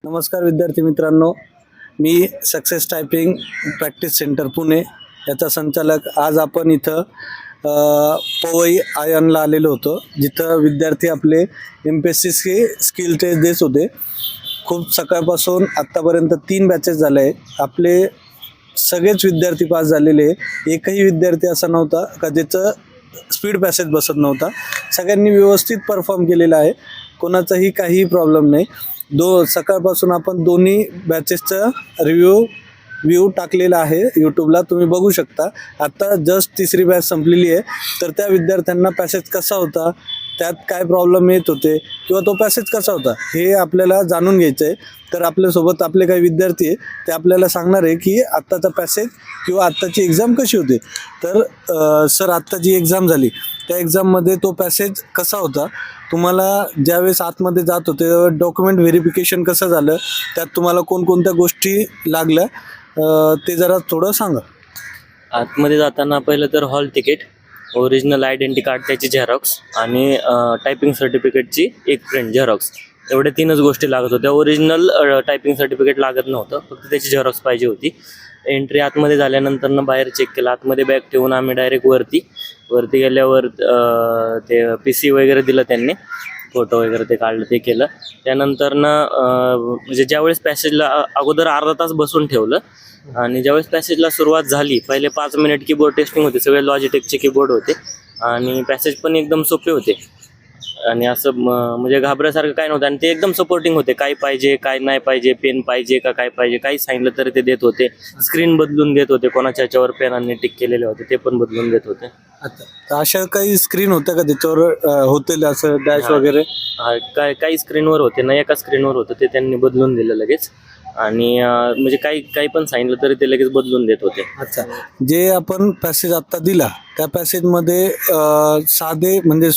नमस्कार विद्यार्थी मित्रांनो, मी success typing practice centre Pune याचा संचालक. आज आपण इथं पवई आयनला आलेलो होतो, जिथं विद्यार्थी आपले MPSC स्किल टेस्ट देत होते. खूप सकाळपासून आत्तापर्यंत 3 बॅचेस झाले आहे. आपले सगळेच विद्यार्थी पास झालेले. एकही विद्यार्थी असा नव्हता का ज्याचं स्पीड पॅसेज बसत नव्हता. सगळ्यांनी व्यवस्थित परफॉर्म केलेला आहे. कोणाचाही काही प्रॉब्लेम नाही. सकाळपासून आपण दोन्ही बॅचेसचा व्ह्यू टाकलेला आहे यूट्यूबला, तुम्ही बघू शकता. आत्ता जस्ट तिसरी बॅच संपलेली आहे. तर त्या विद्यार्थ्यांना पॅसेज कसा होता, त्यात काय प्रॉब्लेम येत होते किंवा तो पॅसेज कसा होता हे आपल्याला जाणून घ्यायचं आहे. तर आपल्यासोबत आपले काही विद्यार्थी आहे, ते आपल्याला सांगणार आहे की आत्ताचा पॅसेज किंवा आत्ताची एक्झाम कशी होती. तर सर, आत्ता जी एक्झाम झाली त्या एक्झाममध्ये तो पॅसेज कसा होता, तुम्हाला ज्यावेळेस आतमध्ये जात होते डॉक्युमेंट व्हेरिफिकेशन कसं झालं, त्यात तुम्हाला कोणकोणत्या गोष्टी लागल्या ते जरा थोडं सांगा. आतमध्ये जाताना पहिलं तर hall ticket, original identity card त्याची झेरॉक्स आणि टायपिंग सर्टिफिकेटची एक प्रिंट झेरॉक्स, एवढ्या 3च गोष्टी लागत होत्या. ओरिजिनल टायपिंग सर्टिफिकेट लागत नव्हतं, फक्त त्याची झेरॉक्स पाहिजे होती. एंट्री आतमध्ये झाल्यानंतर बाहेर चेक केलं. आतमध्ये बॅग ठेवून आम्ही डायरेक्ट वरती गेल्यावर ते PC वगैरे दिलं त्यांनी, फोटो वगैरे ते काढलं, ते केलं. त्यानंतर म्हणजे ज्यावेळेस पॅसेजला अगोदर अर्धा तास बसून ठेवलं आणि ज्यावेळेस पॅसेजला सुरुवात झाली पहिले 5 मिनिट कीबोर्ड टेस्टिंग होते. सगळे लॉजिटेकचे कीबोर्ड होते आणि पॅसेज पण एकदम सोपे होते आणि असं म्हणजे घाबरासारखं काय नव्हतं. आणि ते एकदम सपोर्टिंग होते. काय पाहिजे, काय नाही पाहिजे, पेन पाहिजे का काय पाहिजे, काही सांगितलं तरी ते देत होते. स्क्रीन बदलून देत होते, कोणाच्या ह्याच्यावर पेनांनी टिक केलेले होते ते पण बदलून देत होते. अच्छा, अशा काही स्क्रीन होत्या का त्याच्यावर होते असं डॅश वगैरे? काही स्क्रीनवर होते ना, एका स्क्रीनवर होतं ते त्यांनी बदलून दिलं लगेच. आणि म्हणजे काही पण सांगितलं तरी ते लगेच बदलून देत होते. अच्छा, जे आपण पॅसेज आत्ता दिला त्या पॅसेजमध्ये साधे म्हणजे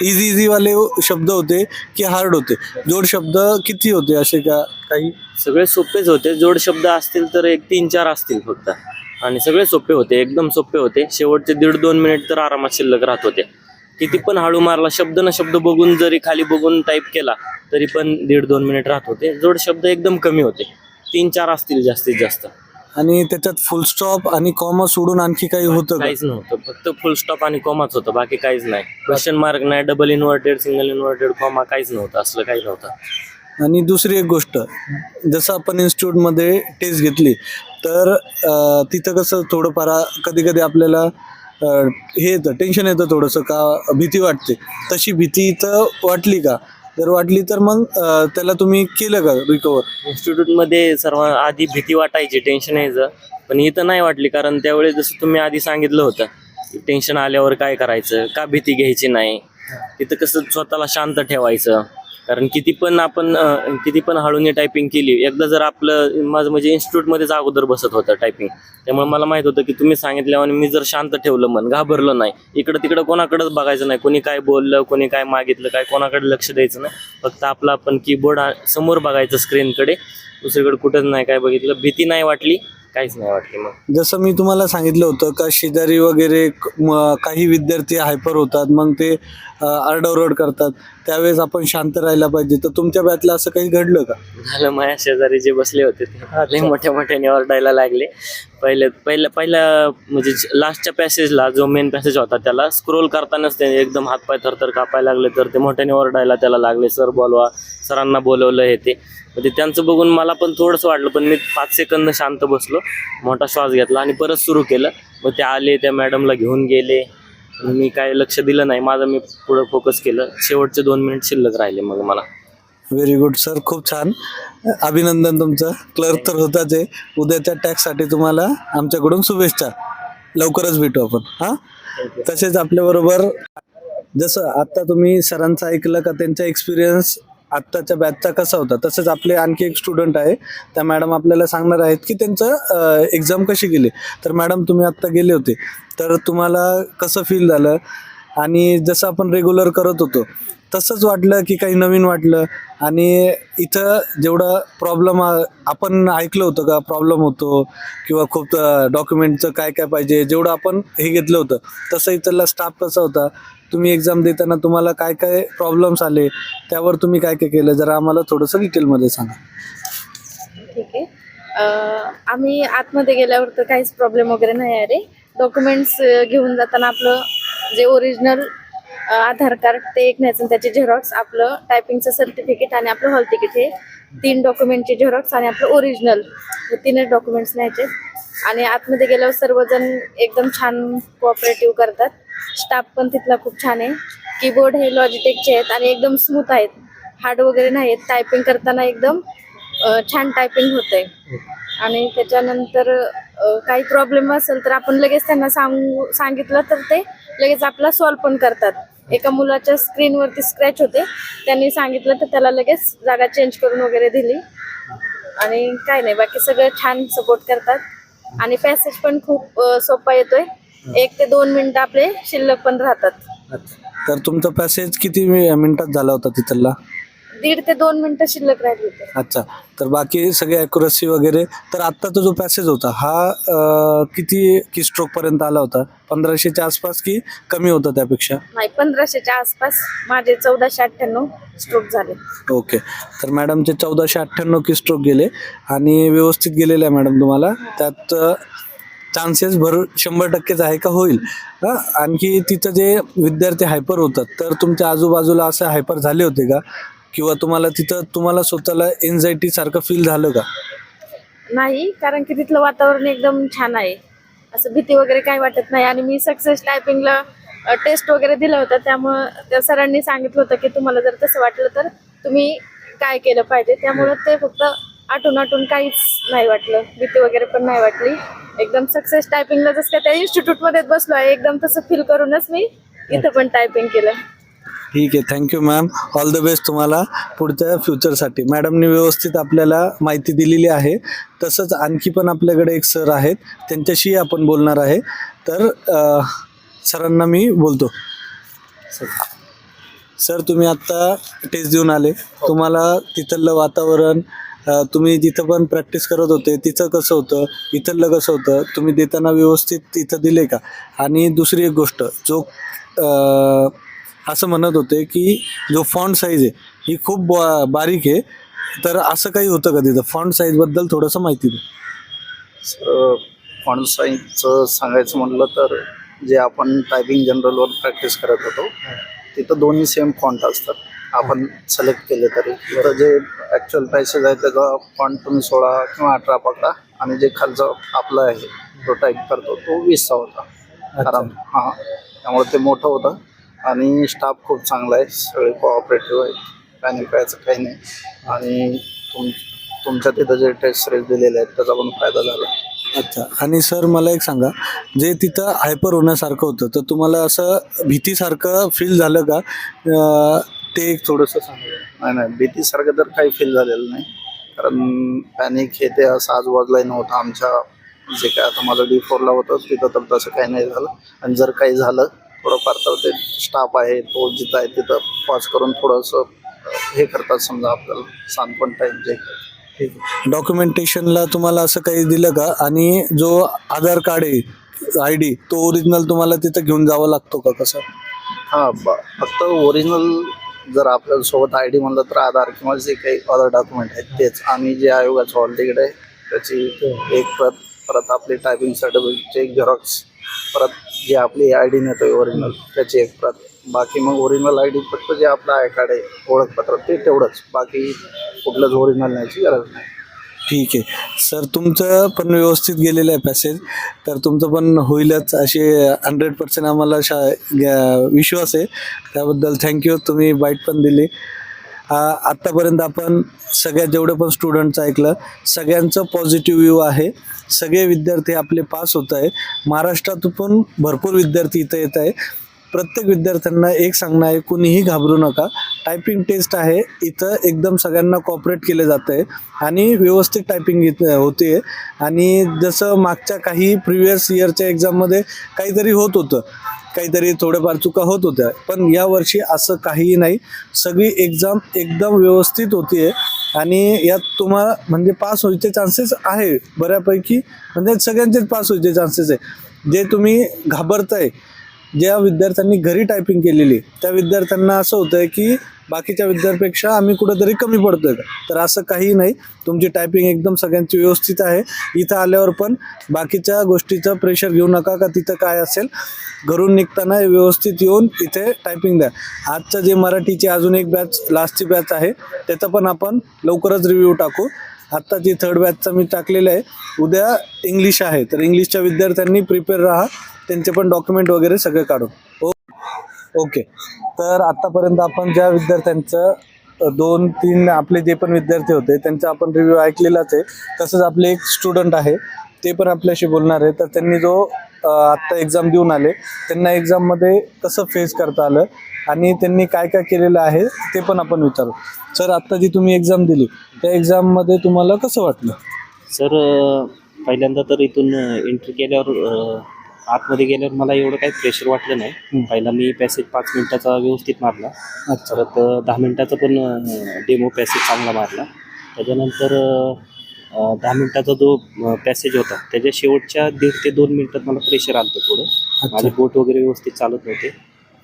इझीवाले शब्द होते की हार्ड होते? जोड शब्द किती होते असे का काही? सगळे सोपेच होते. जोड शब्द असतील तर एक 3-4 असतील फक्त, आणि सगळे सोपे होते, एकदम सोपे होते. शेवटचे 1.5-2 मिनिट तर आरामात शिल्लक राहत होते. किती पण हळू मारला, शब्द न शब्द बघून जरी खाली बघून टाईप केला तरी पण 1.5-2 मिनिट राहत होते. जोड शब्द एकदम कमी होते, 3-4 असतील जास्तीत जास्त. आणि त्याच्यात फुल स्टॉप आणि कॉमा सोडून आणखी काही होतं का? काहीच नव्हतं, फक्त फुल स्टॉप आणि कॉमाच होतं, बाकी काहीच नाही. क्वेश्चन मार्क नाही, double inverted, single inverted, comma काहीच नव्हतं, असलं काही नव्हतं. आणि दुसरी एक गोष्ट, जसं आपण इन्स्टिट्यूटमध्ये टेस्ट घेतली तर तिथं कसं थोडंफार कधी कधी आपल्याला हे येतं, टेन्शन येतं थोडंसं, का भीती वाटते. तशी भीती इथं वाटली का? जर वाटली तर मग त्याला तुम्ही केलं का रिकवर? इन्स्टिट्यूटमध्ये सर्व आधी भीती वाटायची, टेन्शन यायचं, पण इथं नाही वाटली. कारण त्यावेळेस जसं तुम्ही आधी सांगितलं होतं, टेन्शन आल्यावर काय करायचं, का भीती घ्यायची नाही, तिथं कसं स्वतःला शांत ठेवायचं. कारण किती पण हळूने टायपिंग केली, एकदा जर आपलं, माझं म्हणजे इन्स्टिट्यूटमध्येच अगोदर बसत होतं टायपिंग, त्यामुळे मला माहीत होतं की तुम्ही सांगितल्यावर मी जर शांत ठेवलं, मन घाबरलं नाही, इकडं तिकडं कोणाकडेच बघायचं नाही, कोणी काय बोललं, कोणी काय मागितलं, काय कोणाकडे लक्ष द्यायचं नाही, फक्त आपलं आपण कीबोर्ड समोर बघायचं स्क्रीनकडे, दुसरीकडे कुठंच नाही काय बघितलं. भीती नाही वाटली, काहीच नाही वाटली. मग जसं मी तुम्हाला सांगितलं होतं का शेजारी वगैरे काही विद्यार्थी हायपर होतात, मग ते आरडाओरड करतात, त्यावेळेस आपण शांत राहायला पाहिजे. तर तुमच्या बॅचला असं काही घडलं का? झालं. माझ्या शेजारी जे बसले होते ते मोठ्या मोठ्याने ओरडायला लागले. पहिल्या म्हणजे लास्टच्या पॅसेजला, जो मेन पॅसेज होता, त्याला स्क्रोल करतानाच ते एकदम हातपाय थरथर कापायला लागले. तर ते मोठ्याने ओरडायला त्याला लागले, सर बोलवा, सरांना बोलवलं हे ते. म्हणजे त्यांचं बघून मला पण थोडंसं वाटलं, पण मी 5 सेकंद शांत बसलो, मोठा श्वास घेतला आणि परत सुरू केलं. मग ते आले, त्या मॅडमला घेऊन गेले, मी काय लक्ष दिलं नाही, माझं मी पुढं फोकस केलं. शेवटचे 2 मिनिट शिल्लक राहिले मग मला. व्हेरी गुड सर, खूप छान, अभिनंदन तुमचं. क्लर्क तर होताच आहे. उद्याच्या टॅक्ससाठी तुम्हाला आमच्याकडून शुभेच्छा. लवकरच भेटू आपण. हां, तसेच आपल्याबरोबर जसं आत्ता तुम्ही सरांचं ऐकलं का त्यांचा एक्सपिरियन्स आत्ताच्या बॅचचा कसा होता, तसंच आपले आणखी एक स्टुडंट आहे, त्या मॅडम आपल्याला सांगणार आहेत की त्यांचं एक्झाम कशी गेली. तर मॅडम, तुम्ही आत्ता गेले होते, तर तुम्हाला कसं फील झालं? आणि जसं आपण रेग्युलर करत होतो तसंच वाटलं की काही नवीन वाटलं. आणि इथं जेवढं प्रॉब्लेम आपण ऐकलं होतं का प्रॉब्लेम होतो किंवा खूप डॉक्युमेंटचं काय काय पाहिजे, जेवढं आपण हे घेतलं होतं तसं इथला स्टाफ कसा होता, तुम्ही एक्झाम देताना तुम्हाला काय काय प्रॉब्लेम्स आले, त्यावर तुम्ही काय काय केलं, जरा आम्हाला थोडंसं डिटेलमध्ये सांगा. ठीक आहे. आम्ही आतमध्ये गेल्यावर तर काहीच प्रॉब्लेम वगैरे नाही आहे रे. डॉक्युमेंट्स घेऊन जाताना आपलं जे ओरिजिनल आधार कार्ड ते एक न्यायचं, त्याचे झेरॉक्स, आपलं टायपिंगचं सर्टिफिकेट आणि आपलं हॉल तिकीट, हे 3 डॉक्युमेंटचे झेरॉक्स आणि आपलं ओरिजिनल, हे 3च डॉक्युमेंट्स न्यायचे. आणि आतमध्ये गेल्यावर सर्वजण एकदम छान कोऑपरेटिव्ह करतात. स्टाफ पण तिथला खूप छान आहे. कीबोर्ड हे लॉजिटेकचे आहेत आणि एकदम स्मूथ आहेत, हार्ड वगैरे नाही आहेत. टायपिंग करताना एकदम छान टायपिंग होतंय. आणि त्याच्यानंतर काही प्रॉब्लेम असेल तर आपण लगेच त्यांना सांगितलं तर ते लगेच आपला सॉल्व्ह पण करतात. एका मुलाच्या स्क्रीनवरती स्क्रॅच होते, त्यांनी सांगितलं तर त्याला लगेच जागा चेंज करून वगैरे दिली. आणि काय नाही, बाकी सगळं छान सपोर्ट करतात. आणि पॅसेज पण खूप सोपा येतोय. 1 ते 2 मिनिटं आपले शिल्लक पण राहतात. तर तुमचा पॅसेज किती मिनिटात झाला होता तिथला? 1.5 ते 2 मिनिटं शिल्लक राहिली होते. अच्छा. तर बाकी सगळे ॲक्युरसी वगैरे. तर आत्ताचा जो पॅसेज होता हा किती की स्ट्रोक पर्यंत आला होता? 1500च्या आसपास की कमी होता त्यापेक्षा? नाही, 1500च्या आसपास. माझे 1498 स्ट्रोक झाले. ओके. तर मॅडमचे 1498 की स्ट्रोक गेले आणि व्यवस्थित गेलेले आहे मॅडम तुम्हाला. त्यात चान्सेस 100%च आहे का होईल. आणखी तिथं जे विद्यार्थी हायपर होतात, तर तुमच्या आजूबाजूला असं हायपर झाले होते का, किंवा तुम्हाला स्वतःला एन्झायटी सारखं फील झालं का? नाही, कारण की तिथलं वातावरण एकदम छान आहे, असं भीती वगैरे काही वाटत नाही. आणि मी सक्सेस टायपिंगला टेस्ट वगैरे दिलं होतं, त्यामुळं त्या सरांनी सांगितलं होतं की तुम्हाला जर तसं वाटलं तर तुम्ही काय केलं पाहिजे. त्यामुळं ते फक्त आठून काहीच नाही वाटलं, भीती वगैरे पण नाही वाटली. एकदम सक्सेस टायपिंगला जसं काय त्या इन्स्टिट्यूटमध्येच बसलो आहे, एकदम तसं फील करूनच मी इथं पण टायपिंग केलं. ठीक आहे. Thank you ma'am. All the best तुम्हाला पुढच्या फ्युचरसाठी. मॅडमनी व्यवस्थित आपल्याला माहिती दिलेली आहे. तसंच आणखी पण आपल्याकडे एक सर आहेत, त्यांच्याशी आपण बोलणार आहे. तर सरांना मी बोलतो. सर, तुम्ही आत्ता टेस्ट देऊन आले, तुम्हाला तिथलं वातावरण, तुम्ही जिथं पण प्रॅक्टिस करत होते तिथं कसं होतं, इथलं कसं होतं, तुम्ही देताना व्यवस्थित तिथं दिले का? आणि दुसरी एक गोष्ट, जो असं म्हणत होते की जो फॉन्ट साईज आहे ही खूप बारीक आहे, तर असं काही होतं का तिथं? फॉन्ट साईजबद्दल थोडंसं माहिती द्या. सर, फॉन्ट साईजचं सांगायचं म्हटलं तर जे आपण टायपिंग जनरलवर प्रॅक्टिस करत होतो तिथं दोन्ही सेम फॉन्ट असतात. आपण सिलेक्ट केले तरी तर जे ॲक्च्युअल पॅसेज आहे त्याचा फॉन्ट तुम्ही 16 किंवा 18 पकडा, आणि जे खालचं आपलं आहे तो टाईप करतो तो 20चा होता. कारण त्यामुळे ते मोठं होतं. आणि स्टाफ खूप चांगला आहे, सगळे कोऑपरेटिव्ह आहेत, पॅनिकायचं काही नाही. आणि तुमच्या तिथं जे टेस्ट सिरीज दिलेले आहेत त्याचा पण फायदा झाला. अच्छा. आणि सर, मला एक सांगा, जे तिथं हायपर होण्यासारखं होतं, तर तुम्हाला असं भीतीसारखं फील झालं का? ते एक थोडंसं सांगा. नाही, भीतीसारखं तर काही फील झालेलं नाही. कारण पॅनिक हे ते असं आजूबाजूलाही नव्हतं. आमच्या जे काय आता माझं D4ला होतं तिथं तर तसं काही नाही झालं. आणि जर काही झालं थोडंफार तर ते स्टाफ आहे तो जिथं आहे तिथं पॉज करून थोडंसं हे करतात, समजा आपल्याला सांत्वन टाईप जे. ठीक आहे. डॉक्युमेंटेशनला तुम्हाला असं काही दिलं का? आणि जो आधार कार्ड आहे, ID, तो ओरिजिनल तुम्हाला तिथं घेऊन जावं लागतो का, कसं? फक्त ओरिजिनल जर आपल्यासोबत ID म्हणलं तर आधार किंवा जे काही अदर डॉक्युमेंट आहेत तेच. आणि जे आयोगाचं हॉल तिकीट आहे त्याची एक प्रत, परत आपली टायपिंग सर्टिफिकेटची एक झेरॉक्स, परत जे आपली ID नेतो ओरिजिनल त्याची एक प्रत. बाकी मग ओरिजिनल ID फक्त जे आपलं आय कार्ड आहे, ओळखपत्र, ते तेवढंच. बाकी कुठलंच ओरिजिनल न्यायची गरज नाही. ठीक आहे. सर, तुमचं पण व्यवस्थित गेलेलं आहे पॅसेज, तर तुमचं पण होईलच असे 100% आम्हाला विश्वास आहे. त्याबद्दल थँक्यू. तुम्ही बाईट पण दिली. आत्तापर्यंत आपण जेवढे पण स्टुडंटचं ऐकलं, सगळ्यांचं पॉझिटिव्ह व्ह्यू आहे. सगळे विद्यार्थी आपले पास होत आहे. महाराष्ट्रातून पण भरपूर विद्यार्थी इथं येत आहे. प्रत्येक विद्यार्थ्यांना एक सांगणं आहे, कुणीही घाबरू नका. टायपिंग टेस्ट आहे, इथं एकदम सगळ्यांना कॉपरेट केले जातं आहे आणि व्यवस्थित टायपिंग होते. आणि जसं मागच्या काही प्रिव्हियस इयरच्या एक्झाममध्ये काहीतरी होत होतं, काहीतरी थोड्याफार चुका होत होत्या, पण यावर्षी असं काहीही नाही. सगळी एक्झाम एकदम व्यवस्थित होतीये आणि यात तुम्हाला म्हणजे पास व्हायचे चान्सेस आहे बऱ्यापैकी, म्हणजे सगळ्यांचेच पास व्हायचे चान्सेस आहे. जे तुम्ही घाबरताय, ज्या विद्यार्थ्यांनी घरी टायपिंग केलेली त्या विद्यार्थ्यांना असं होतंय की बाकीच्या विद्यार्थ्यांपेक्षा आम्ही कुठंतरी कमी पडतोय का, तर असं काही नाही. तुमची टायपिंग एकदम सगळ्यांची व्यवस्थित आहे. इथं आल्यावर पण बाकीच्या गोष्टीचं प्रेशर घेऊ नका का तिथं काय असेल, घरून निघताना व्यवस्थित येऊन इथे टायपिंग द्या. आजचं जे मराठीची अजून एक बॅच लास्टची बॅच आहे त्याचा पण आपण लवकरच रिव्ह्यू टाकू. आत्ता जी 3rd बॅचचा मी टाकलेलं आहे, उद्या इंग्लिश आहे, तर इंग्लिशच्या विद्यार्थ्यांनी प्रिपेअर राहा, त्यांचे पण डॉक्युमेंट वगैरे सगळे काढून. ओके, तर आत्तापर्यंत आपण ज्या विद्यार्थ्यांचं 2-3 आपले जे पण विद्यार्थी होते त्यांचा आपण रिव्ह्यू ऐकलेलाच आहे. तसंच आपले एक स्टुडंट आहे ते पण आपल्याशी बोलणार आहे. तर त्यांनी जो आत्ता एक्झाम देऊन आले, त्यांना एक्झाममध्ये कसं फेस करता आलं आणि त्यांनी काय काय केलेलं आहे ते पण आपण विचारू. सर, आत्ता जी तुम्ही एक्झाम दिली त्या एक्झाममध्ये तुम्हाला कसं वाटलं? सर, पहिल्यांदा तर इथून एंट्री केल्यावर आतमध्ये गेल्यावर मला एवढं काही प्रेशर वाटलं नाही. पहिला मी पॅसेज 5 मिनिटाचा व्यवस्थित मारला, परत 10 मिनिटाचा पण डेमो पॅसेज चांगला मारला. त्याच्यानंतर 10 मिनिटाचा जो पॅसेज होता त्याच्या शेवटच्या 1.5 ते 2 मिनिटात मला प्रेशर आलं थोडं. माझे बोट वगैरे व्यवस्थित चालत नव्हते,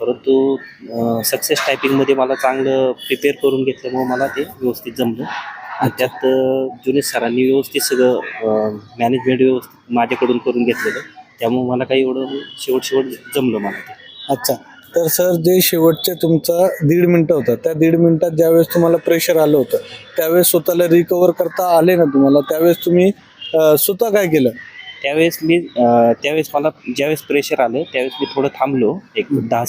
परंतु सक्सेस टायपिंगमध्ये मला चांगलं प्रिपेअर करून घेतल्यामुळे मला ते व्यवस्थित जमलं. आणि त्यात जुनेश सरांनी व्यवस्थित सगळं मॅनेजमेंट व्यवस्थित माझ्याकडून करून घेतलेलं, त्यामुळे मला काही एवढं शेवट जमलं मला ते. अच्छा, तर सर, जे शेवटचे तुमचा 1.5 मिनटं होतं, त्या 1.5 मिनटात ज्यावेळेस तुम्हाला प्रेशर आलं होतं त्यावेळेस स्वतःला रिकवर करता आले ना तुम्हाला, त्यावेळेस तुम्ही स्वतः काय केलं? त्यावेळेस मला ज्यावेळेस प्रेशर आलं त्यावेळेस मी थोडं थांबलो, एक 10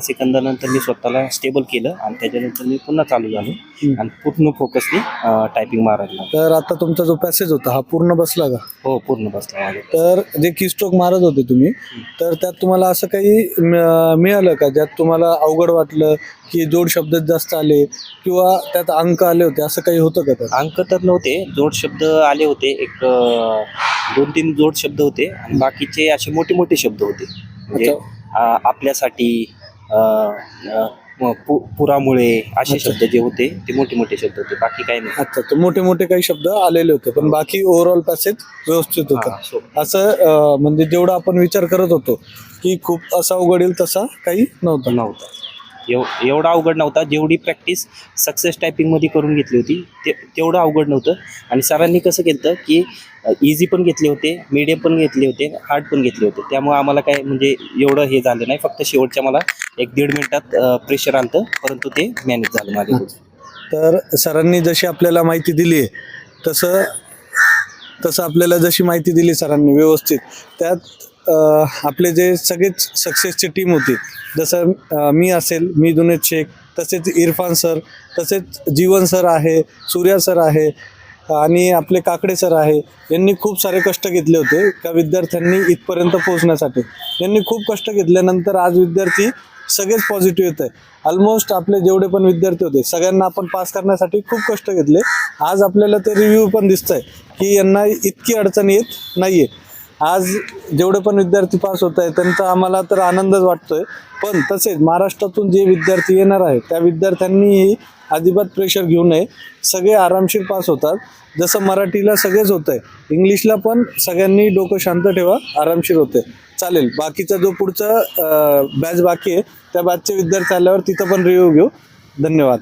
सेकंदानंतर मी स्वतःला स्टेबल केलं आणि त्याच्यानंतर मी पुन्हा चालू झालो आणि पूर्ण फोकसने टायपिंग मारायला. तर आता तुमचा जो पॅसेज होता हा पूर्ण बसला का? हो, पूर्ण बसला माझं. तर जे कीस्ट्रोक मारत होते तुम्ही, तर त्यात तुम्हाला असं काही मिळालं का ज्यात तुम्हाला अवघड वाटलं की जोड शब्द जास्त आले किंवा त्यात अंक आले होते, असं काही होतं का त्यात? अंक तर नव्हते, जोड शब्द आले होते, एक 2-3 जोड शब्द होते आणि बाकीचे असे मोठे मोठे शब्द होते. म्हणजे आपल्यासाठी, पुरामुळे असे शब्द जे होते ते मोठे मोठे शब्द होते, बाकी काही नाही. अच्छा, तर मोठे मोठे काही शब्द आलेले होते, पण बाकी ओव्हरऑल पॅसेज व्यवस्थित होतं. असं म्हणजे जेवढा आपण विचार करत होतो की खूप असा अवघड येईल तसा काही नव्हता. एवढा अवघड नव्हता. जेवढी प्रॅक्टिस सक्सेस टायपिंगमध्ये करून घेतली होती तेवढं अवघड नव्हतं. आणि सरांनी कसं केलं की इझी पण घेतले होते, मीडियम पण घेतले होते, हार्ड पण घेतले होते, त्यामुळे आम्हाला काय म्हणजे एवढं हे झालं नाही. फक्त शेवटच्या मला 1-1.5 मिनिटात प्रेशर आलं, परंतु ते मॅनेज झालं माझ्याकडून. तर सरांनी जशी आपल्याला माहिती दिली आहे तसं आपल्याला जशी माहिती दिली सरांनी व्यवस्थित, त्यात आपले जे सगळेच सक्सेसची टीम होती, जसं मी असेल, मी जुनेद शेख, तसेच इरफान सर, तसेच जीवन सर आहे, सूर्या सर आहे आणि आपले काकडे सर आहे, यांनी खूप सारे कष्ट घेतले होते का विद्यार्थ्यांनी इथपर्यंत पोहोचण्यासाठी. यांनी खूप कष्ट घेतल्यानंतर आज विद्यार्थी सगळेच पॉझिटिव्ह येत आहे. ऑलमोस्ट आपले जेवढे पण विद्यार्थी होते सगळ्यांना आपण पास करण्यासाठी खूप कष्ट घेतले. आज आपल्याला ते रिव्ह्यू पण दिसत आहे की यांना इतकी अडचण येत नाही आहे. आज जेवढे पण विद्यार्थी पास होत आहे त्यांचा आम्हाला तर आनंदच वाटतोय, पण तसेच महाराष्ट्रातून जे विद्यार्थी येणार आहे त्या विद्यार्थ्यांनीही अजिबात प्रेशर घेऊ नये. सगळे आरामशीर पास होतात. जसं मराठीला सगळेच होत आहे, इंग्लिशला पण सगळ्यांनी डोकं शांत ठेवा, आरामशीर होते. चालेल, बाकीचा जो पुढचा बॅच बाकी आहे त्या बॅचचे विद्यार्थी आल्यावर तिथं पण रिव्ह्यू घेऊ. धन्यवाद.